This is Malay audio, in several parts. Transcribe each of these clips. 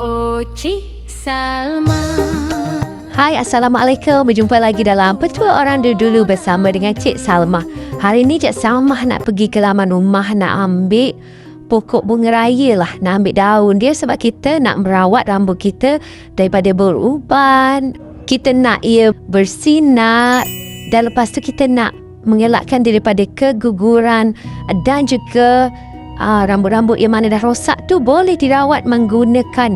Cik Salma. Hai, Assalamualaikum. Berjumpa lagi dalam Petua Orang Dulu bersama dengan Cik Salma. Hari ni Cik Salma nak pergi ke laman rumah nak ambil pokok bunga raya lah. Nak ambil daun dia sebab kita nak merawat rambut kita daripada beruban. Kita nak ia bersinar dan lepas tu kita nak mengelakkan daripada keguguran dan juga rambut-rambut yang mana dah rosak tu boleh dirawat menggunakan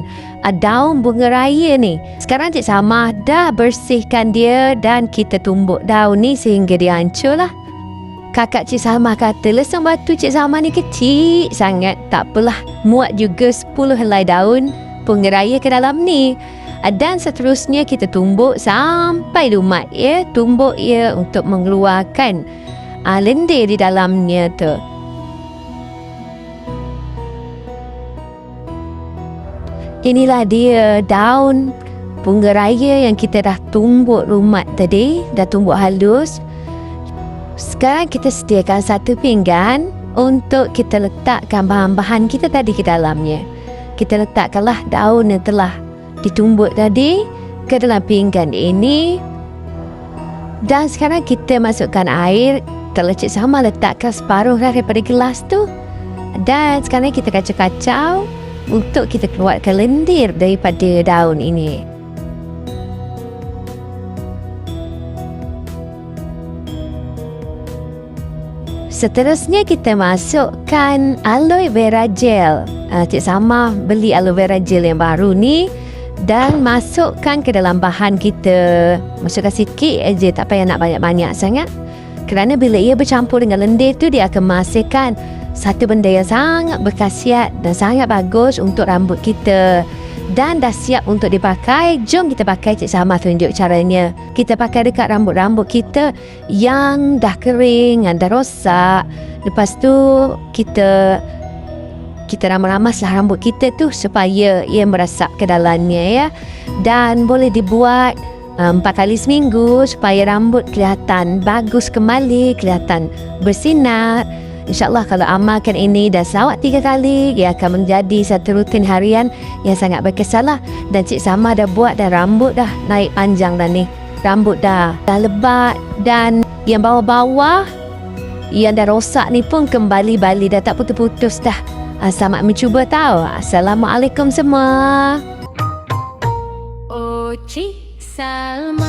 daun bunga raya ni. Sekarang Cik Salma dah bersihkan dia dan kita tumbuk daun ni sehingga dia hancur lah. Kakak Cik Salma kata lesung batu Cik Salma ni kecil sangat. Tak apalah, muat juga 10 helai daun bunga raya ke dalam ni. Dan seterusnya kita tumbuk sampai lumat ya. Tumbuk ia untuk mengeluarkan lendir di dalamnya tu. Inilah dia daun bunga raya yang kita dah tumbuk rumat tadi. Dah tumbuk halus. Sekarang kita sediakan satu pinggan untuk kita letakkan bahan-bahan kita tadi ke dalamnya. Kita letakkanlah daun yang telah ditumbuk tadi ke dalam pinggan ini. Dan sekarang kita masukkan air. Telah Cik Salma letakkan separuh daripada gelas tu. Dan sekarang kita kacau-kacau untuk kita keluarkan lendir daripada daun ini. Seterusnya kita masukkan aloe vera gel. Cik Salma beli aloe vera gel yang baru ni dan masukkan ke dalam bahan kita. Masukkan sikit aja, tak payah nak banyak-banyak sangat. Kerana bila ia bercampur dengan lendir tu dia akan menghasilkan satu benda yang sangat berkhasiat dan sangat bagus untuk rambut kita. Dan dah siap untuk dipakai. Jom kita pakai. Cik Salma tunjuk caranya. Kita pakai dekat rambut-rambut kita yang dah kering, yang dah rosak. Lepas tu kita ramas-ramaslah rambut kita tu supaya ia meresap ke dalamnya ya. Dan boleh dibuat 4 kali seminggu supaya rambut kelihatan bagus kembali, kelihatan bersinar. InsyaAllah kalau amalkan ini dan selawat 3 kali, ia akan menjadi satu rutin harian yang sangat berkesan lah. Dan Cik Salma dah buat dan rambut dah naik panjang dah ni. Rambut dah lebat dan yang bawah-bawah yang dah rosak ni pun kembali balik, dah tak putus-putus dah. Selamat mencuba tau. Assalamualaikum semua. Cik Salma.